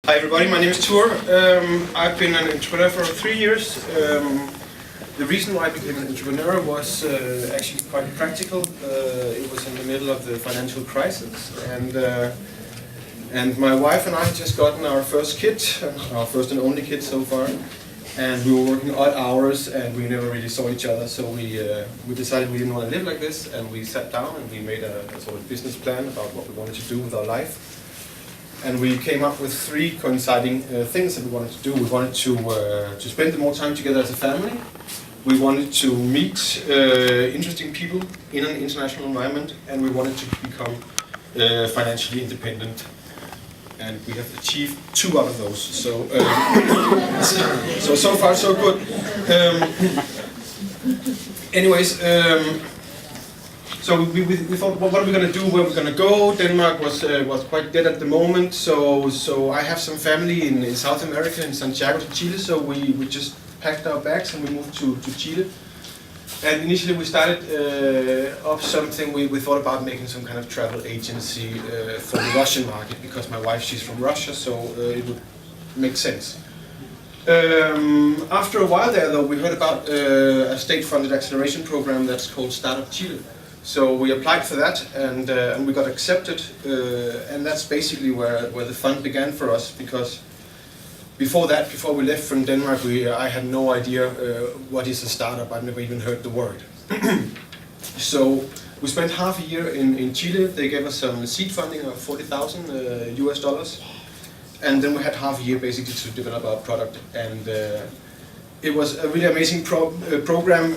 Hi everybody, my name is Ture. I've been an entrepreneur for 3 years. The reason why I became an entrepreneur was actually quite practical. It was in the middle of the financial crisis, and my wife and I had just gotten our first kid, our first and only kid so far, and we were working odd hours and we never really saw each other, so we decided we didn't want to live like this, and we sat down and we made a sort of business plan about what we wanted to do with our life. And we came up with 3 coinciding things that we wanted to do. We wanted to spend more time together as a family. We wanted to meet interesting people in an international environment, and we wanted to become financially independent. And we have achieved 2 out of those. So far so good. Anyways. So we thought, well, what are we going to do? Where are we going to go? Denmark was quite dead at the moment, so I have some family in South America, in Santiago de Chile, so we just packed our bags and we moved to Chile. And initially we started up something, we thought about making some kind of travel agency for the Russian market, because my wife, she's from Russia, so it would make sense. After a while there though, we heard about a state-funded acceleration program that's called Startup Chile. So we applied for that, and we got accepted, and that's basically where the fun began for us, because before we left from Denmark, I had no idea what is a startup. I've never even heard the word. So we spent half a year in Chile. They gave us some seed funding of $40,000 US, and then we had half a year basically to develop our product, and it was a really amazing program,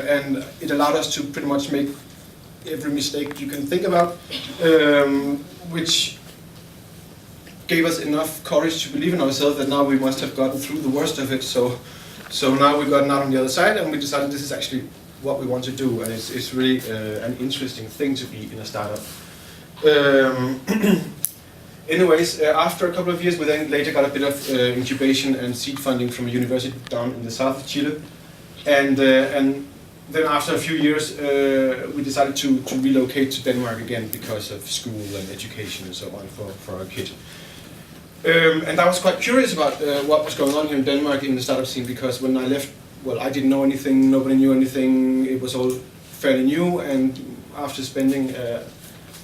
and it allowed us to pretty much make every mistake you can think about, which gave us enough courage to believe in ourselves that now we must have gotten through the worst of it. So now we've gotten out on the other side, and we decided this is actually what we want to do, and it's really an interesting thing to be in a startup. Anyways, after a couple of years, we then later got a bit of incubation and seed funding from a university down in the south of Chile, and then after a few years, we decided to relocate to Denmark again because of school and education and so on for our kid. And I was quite curious about what was going on here in Denmark in the startup scene, because when I left, well, I didn't know anything, nobody knew anything, it was all fairly new, and after spending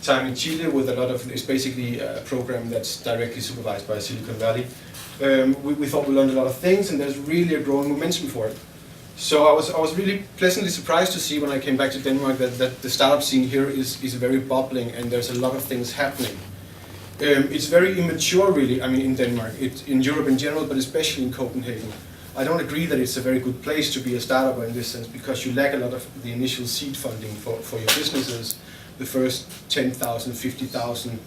time in Chile with a lot of, it's basically a program that's directly supervised by Silicon Valley, we thought we learned a lot of things, and there's really a growing momentum for it. So I was really pleasantly surprised to see when I came back to Denmark that the startup scene here is very bubbling, and there's a lot of things happening. It's very immature really, I mean, in Denmark, in Europe in general, but especially in Copenhagen. I don't agree that it's a very good place to be a startup in this sense, because you lack a lot of the initial seed funding for your businesses, the first 10,000, 50,000.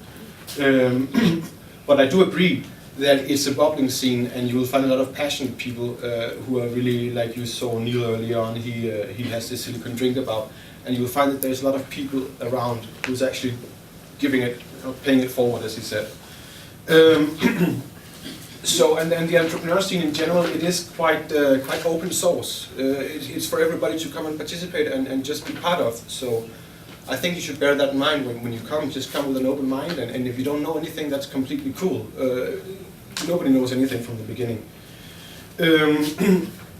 But I do agree that it's a bubbling scene, and you will find a lot of passionate people who are really, like you saw Neil earlier on, he has this silicon drink about, and you will find that there's a lot of people around who's actually giving it, paying it forward, as he said. So, and the entrepreneur scene in general, it is quite open source. It's for everybody to come and participate and just be part of. So I think you should bear that in mind when you come. Just come with an open mind, and if you don't know anything, that's completely cool. Nobody knows anything from the beginning.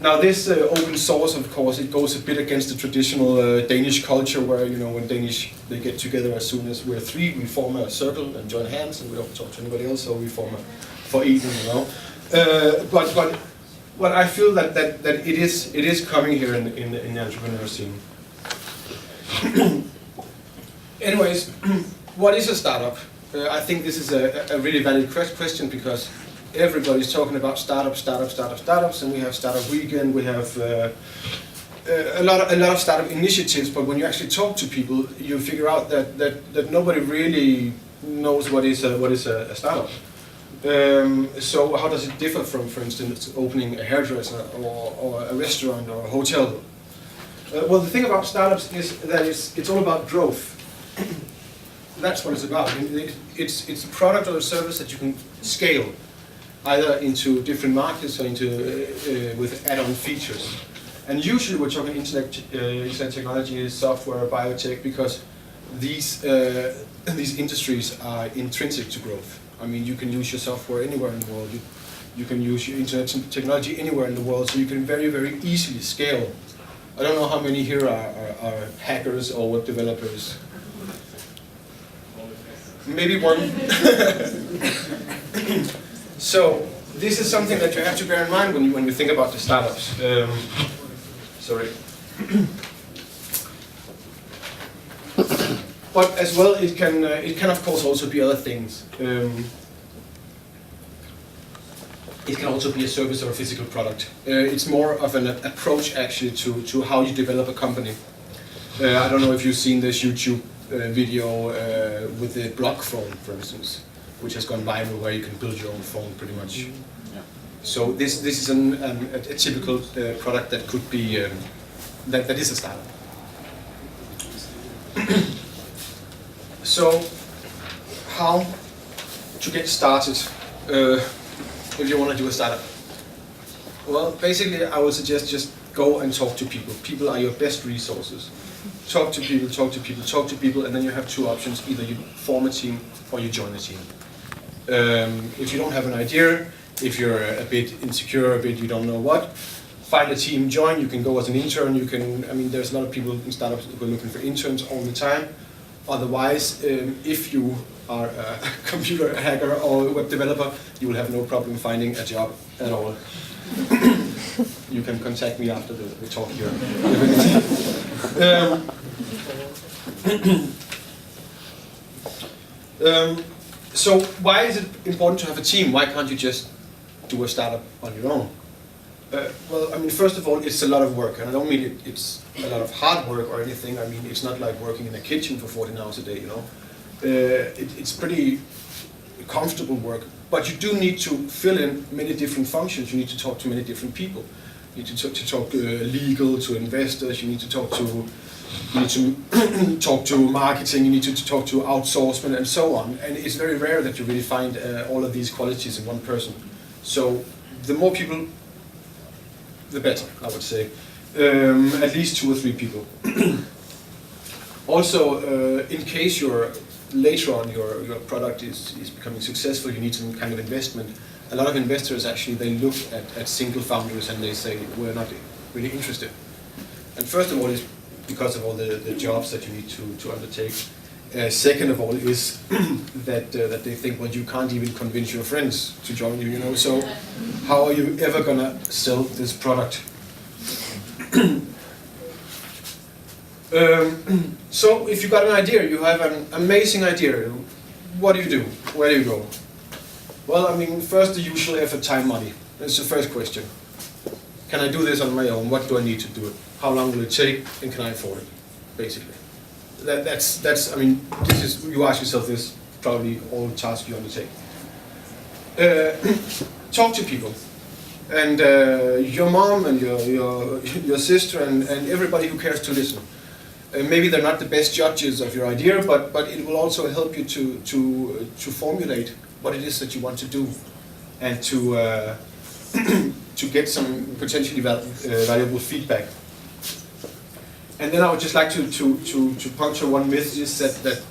Now this open source, of course, it goes a bit against the traditional Danish culture, where, you know, when Danish, they get together as soon as we're 3, we form a circle and join hands, and we don't talk to anybody else, so we form a for eating, you know. But I feel that it is coming here in the entrepreneur scene. Anyways, what is a startup? I think this is a really valid question, because everybody's talking about startups, and we have Startup Weekend, we have a lot of startup initiatives, but when you actually talk to people, you figure out that nobody really knows what is a startup. So how does it differ from, for instance, opening a hairdresser or a restaurant or a hotel? Well, the thing about startups is that it's all about growth. That's what it's about. It's a product or a service that you can scale, either into different markets or into with add-on features. And usually we're talking internet technology, software, biotech, because these industries are intrinsic to growth. I mean, you can use your software anywhere in the world. You can use your internet technology anywhere in the world, so you can very, very easily scale. I don't know how many here are hackers or web developers. Maybe one. So this is something that you have to bear in mind when you think about the startups. Sorry. But as well, it can of course also be other things. It can also be a service or a physical product. It's more of an approach actually to how you develop a company. I don't know if you've seen this YouTube video with the block phone, for instance, which has gone viral, where you can build your own phone pretty much. Yeah. So this is a typical product that could be that is a startup. So how to get started if you want to do a startup? Well, basically I would suggest just go and talk to people. People are your best resources. Talk to people, talk to people, talk to people, and then you have two options. Either you form a team or you join a team. If you don't have an idea, if you're a bit insecure, you don't know what, find a team, join. You can go as an intern. You can, I mean, there's a lot of people in startups who are looking for interns all the time. Otherwise, if you are a computer hacker or a web developer, you will have no problem finding a job at all. You can contact me after the talk here. So why is it important to have a team? Why can't you just do a startup on your own? Well, I mean, first of all, it's a lot of work, and I don't mean it's a lot of hard work or anything. I mean, it's not like working in a kitchen for 14 hours a day, you know. It's pretty comfortable work, but you do need to fill in many different functions. You need to talk to many different people. You need to talk legal, to investors. You need to talk to marketing. You need to talk to outsourcement and so on. And it's very rare that you really find all of these qualities in one person. So the more people, the better, I would say. At least 2 or 3 people. Also, in case later on your product is becoming successful, you need some kind of investment. A lot of investors actually, they look at single founders and they say, we're not really interested. And first of all, is because of all the jobs that you need to undertake. Second of all is that they think, well, you can't even convince your friends to join you, you know, so how are you ever gonna sell this product? So if you got an idea, you have an amazing idea, what do you do? Where do you go? Well, I mean, first the usual effort, time, money. That's the first question. Can I do this on my own? What do I need to do it? How long will it take? And can I afford it? Basically. That's. I mean, this is, you ask yourself this probably all the tasks you undertake. Talk to people, and your mom and your sister and everybody who cares to listen. Maybe they're not the best judges of your idea, but it will also help you to formulate what it is that you want to do, and to get some potentially valuable feedback. And then I would just like to puncture one myth, is that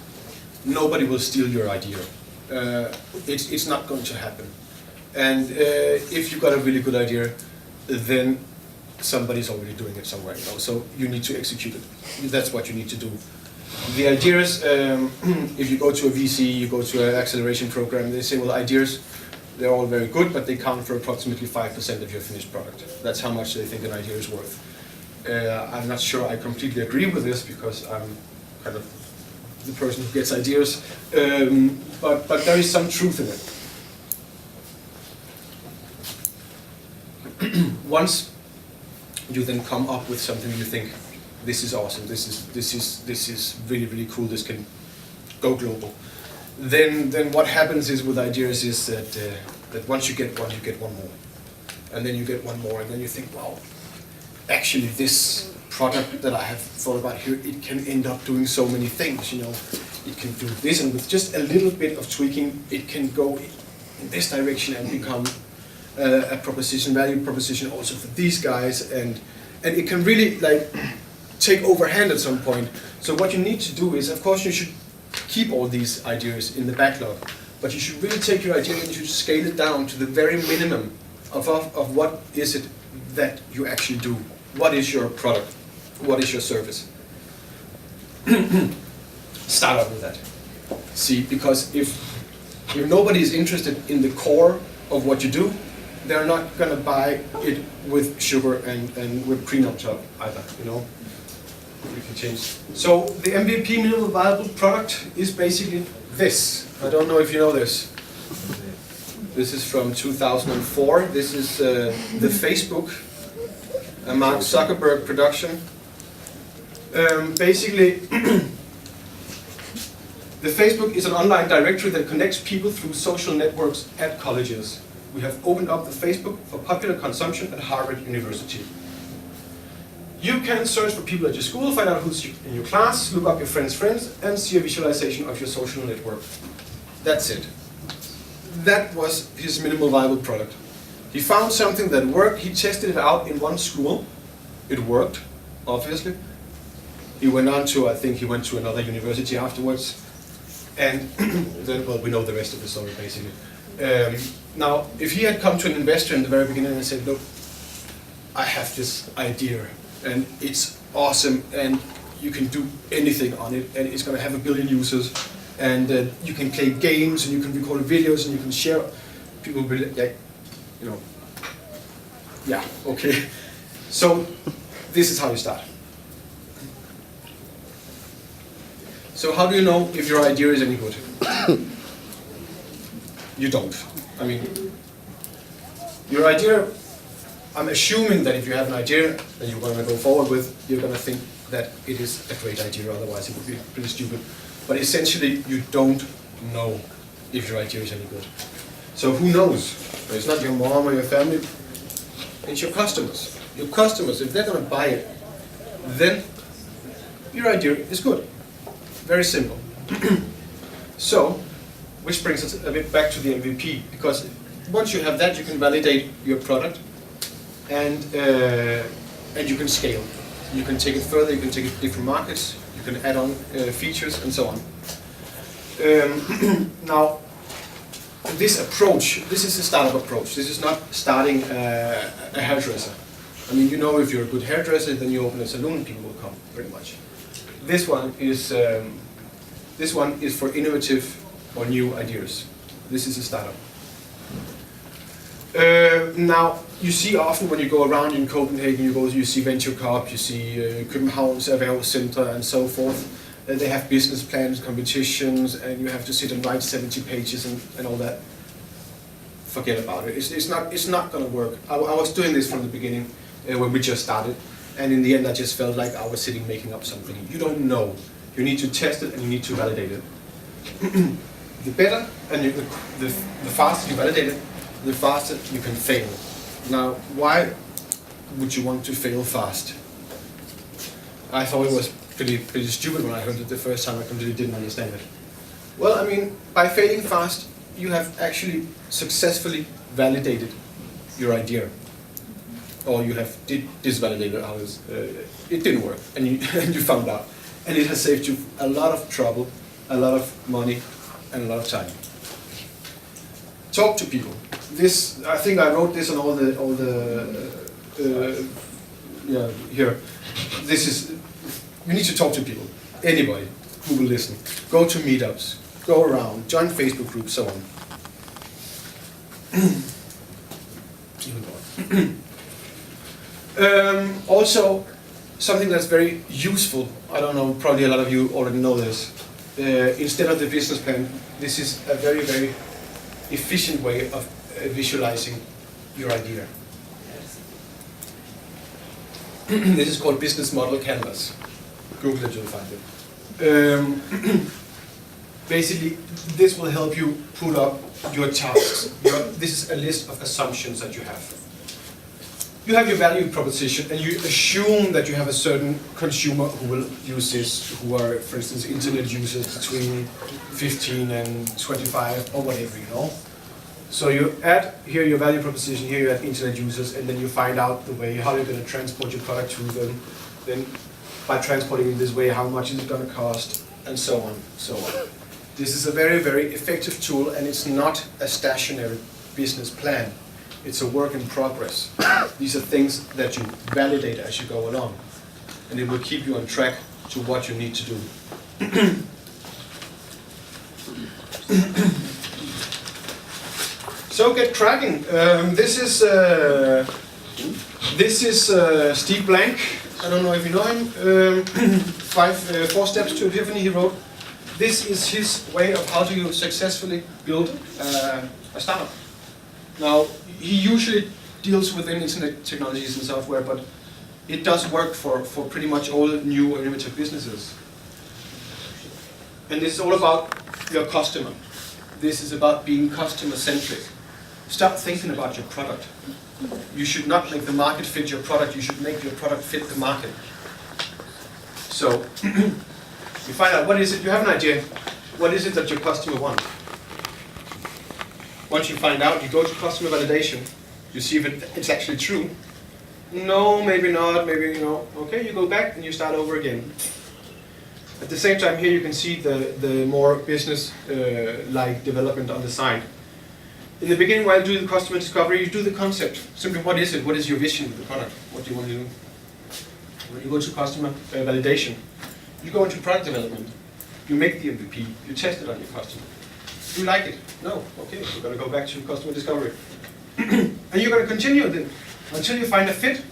nobody will steal your idea. It's not going to happen. And if you've got a really good idea, then somebody's already doing it somewhere, you know, so you need to execute it. That's what you need to do. The ideas, if you go to a VC, you go to an acceleration program, they say, well, ideas, they're all very good, but they count for approximately 5% of your finished product. That's how much they think an idea is worth. I'm not sure I completely agree with this, because I'm kind of the person who gets ideas, but there is some truth in it. Once you then come up with something you think, this is awesome, this is really, really cool, this can go global, then what happens is with ideas is that once you get one more, and then you get one more, and then you think, wow, actually this product that I have thought about here, it can end up doing so many things, you know. It can do this, and with just a little bit of tweaking, it can go in this direction and become a value proposition also for these guys, and it can really like take overhand at some point. So what you need to do is, of course, you should keep all these ideas in the backlog, But you should really take your idea and you should scale it down to the very minimum of what is it that you actually do. What is your product? What is your service? Start out with that. See, because if nobody is interested in the core of what you do, they're not going to buy it with sugar and whipped cream on top either, you know. You can change. So the MVP, minimum viable product, is basically this. I don't know if you know this. This is from 2004. This is the Facebook, a Mark Zuckerberg production. Basically, the Facebook is an online directory that connects people through social networks at colleges. We have opened up the Facebook for popular consumption at Harvard University. You can search for people at your school, find out who's in your class, look up your friends' friends, and see a visualization of your social network. That's it. That was his minimal viable product. He found something that worked. He tested it out in one school. It worked, obviously. He went on to, I think he went to another university afterwards. And then, well, we know the rest of the story, basically. Now, if he had come to an investor in the very beginning and said, look, I have this idea, and it's awesome, and you can do anything on it, and it's going to have 1 billion users, and you can play games, and you can record videos, and you can share. People will be like, you know, yeah, okay. So this is how you start. So how do you know if your idea is any good? You don't. I mean, your idea, I'm assuming that if you have an idea that you're going to go forward with, you're going to think that it is a great idea, otherwise it would be pretty stupid. But essentially, you don't know if your idea is any good. So who knows? It's not your mom or your family, it's your customers. Your customers, if they're going to buy it, then your idea is good. Very simple. So, which brings us a bit back to the MVP, because once you have that, you can validate your product, and you can scale. You can take it further. You can take it to different markets. You can add on features and so on. Now, this approach, this is a startup approach. This is not starting a hairdresser. I mean, you know, if you're a good hairdresser, then you open a salon, people will come, pretty much. This one is for innovative or new ideas. This is a startup. Now, you see often when you go around in Copenhagen, you see Venture Cup, you see Copenhagen Language Center, and so forth. They have business plans, competitions, and you have to sit and write 70 pages and all that. Forget about it. It's not going to work. I was doing this from the beginning when we just started, and in the end, I just felt like I was sitting making up something. You don't know. You need to test it and you need to validate it. The better and the faster you validate it, the faster you can fail. Now, why would you want to fail fast? I thought it was pretty stupid when I heard it the first time. I completely didn't understand it. Well, I mean, by failing fast, you have actually successfully validated your idea, or you have disvalidated how it didn't work, and you found out, and it has saved you a lot of trouble, a lot of money, and a lot of time. Talk to people. This, I think I wrote this on all the yeah, here. This is, you need to talk to people. Anybody who will listen. Go to meetups. Go around. Join Facebook groups. So on. Even more. Also, something that's very useful. I don't know. Probably a lot of you already know this. Instead of the business plan, this is a very, very efficient way of visualizing your idea. This is called business model canvas. Google it, you'll find it. Basically, this will help you put up your tasks. This is a list of assumptions that you have. You have your value proposition, and you assume that you have a certain consumer who will use this, who are, for instance, internet users between 15 and 25 or whatever, you know. So you add here your value proposition, here you add internet users, and then you find out the way, how you're going to transport your product to them. Then by transporting it this way, how much is it going to cost, and so on, so on. This is a very, very effective tool, and it's not a stationary business plan. It's a work in progress. These are things that you validate as you go along, and it will keep you on track to what you need to do. So get cracking. This is Steve Blank. I don't know if you know him. 4 Steps to Epiphany, he wrote. This is his way of how to successfully build a startup. Now, he usually deals within internet technologies and software, but it does work for pretty much all new or innovative businesses. And this is all about your customer. This is about being customer-centric. Stop thinking about your product. You should not make the market fit your product, you should make your product fit the market. So, you find out what is it, you have an idea, what is it that your customer wants? Once you find out, you go to customer validation, you see if it's actually true. No, maybe not, maybe, okay, you go back and you start over again. At the same time here you can see the more business-like development on the side. In the beginning, while doing the customer discovery, you do the concept. Simply, what is it? What is your vision of the product? What do you want to do? When you go to customer validation, you go into product development. You make the MVP. You test it on your customer. Do you like it? No. Okay, we're going to go back to customer discovery. And you're going to continue then until you find a fit,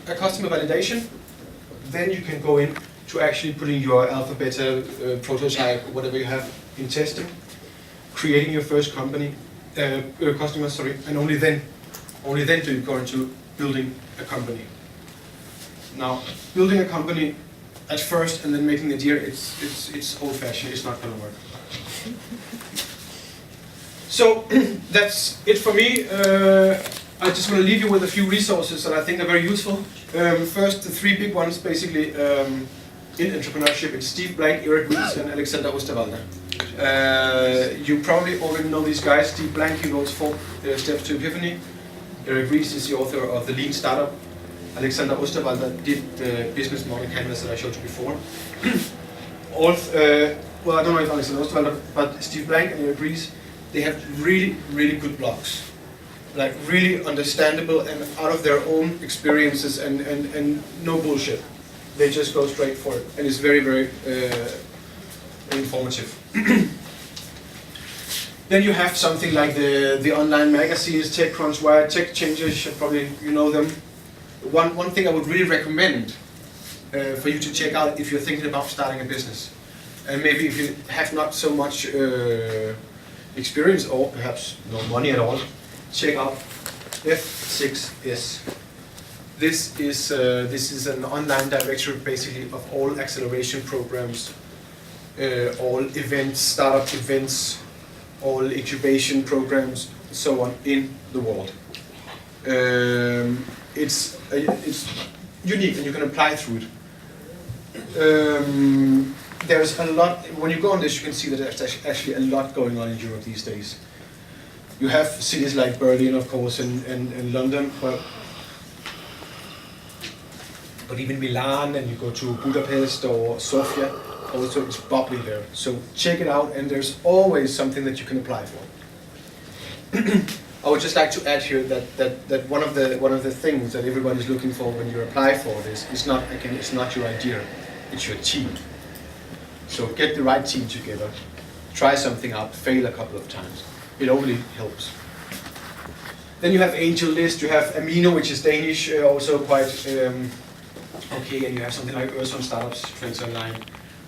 a customer validation. Then you can go in to actually putting your alpha, beta, prototype, whatever you have in testing. Creating your first customer, and only then do you go into building a company. Now, building a company at first and then making it here, it's old-fashioned. It's not going to work. So that's it for me. I just want to leave you with a few resources that I think are very useful. First, the 3 big ones, basically, in entrepreneurship. It's Steve Blank, Eric Ries, and Alexander Osterwalder. You probably already know these guys. Steve Blank, he wrote 4 Steps to Epiphany. Eric Ries is the author of The Lean Startup. Alexander Osterwalder did the business model canvas that I showed you before. Well, I don't know if Alexander Osterwalder, but Steve Blank and Eric Ries, they have really, really good blogs. Like really understandable and out of their own experiences and no bullshit. They just go straight for it. And it's very, very informative. Then you have something like the online magazines, TechCrunch, Wired, Tech Changers, probably you know them. One thing I would really recommend for you to check out if you're thinking about starting a business, and maybe if you have not so much experience or perhaps no money at all, check out F6S. This is an online directory basically of all acceleration programs, all events, startup events, all incubation programs, and so on in the world. It's unique and you can apply through it. There's a lot, when you go on this you can see that there's actually a lot going on in Europe these days. You have cities like Berlin, of course, and London, but even Milan, and you go to Budapest or Sofia, also it's bubbly there. So check it out, and there's always something that you can apply for. I would just like to add here that one of the things that everybody's looking for when you apply for this is not, again, it's not your idea, it's your team. So get the right team together, try something out, fail a couple of times. It only helps. Then you have Angel List, you have Amino, which is Danish, also quite okay, and you have something like Øresund Startups, Trends Online,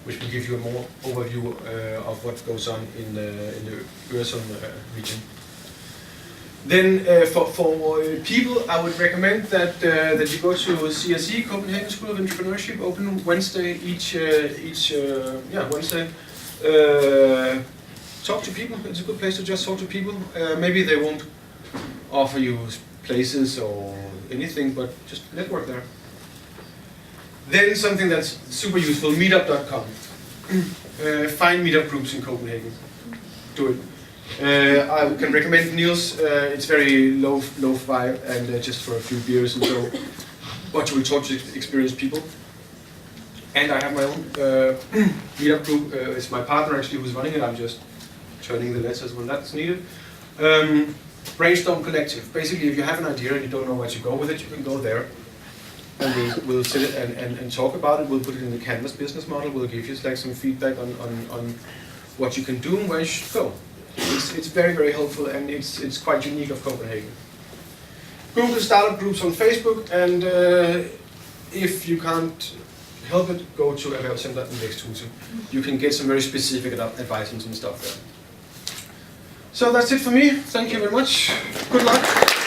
which will give you a more overview of what goes on in the Øresund region. Then for people, I would recommend that you go to CSE, Copenhagen School of Entrepreneurship, open Wednesday Wednesday. Talk to people. It's a good place to just talk to people. Maybe they won't offer you places or anything, but just network there. Then something that's super useful, meetup.com. Find meetup groups in Copenhagen. Do it. I can recommend Niels. It's very low-fi and just for a few beers and so, but you will talk to experienced people. And I have my own meetup group. It's my partner actually who's running it. I'm just turning the letters when that's needed. Brainstorm Collective. Basically, if you have an idea and you don't know where to go with it, you can go there. And we'll sit and talk about it. We'll put it in the Canvas business model. We'll give you like some feedback on what you can do and where you should go. It's very, very helpful, and it's quite unique of Copenhagen. Google startup groups on Facebook, and if you can't help it, go to Erhvervscenter and Væksthuset. You can get some very specific advice and some stuff there. So that's it for me. Thank you very much. Good luck.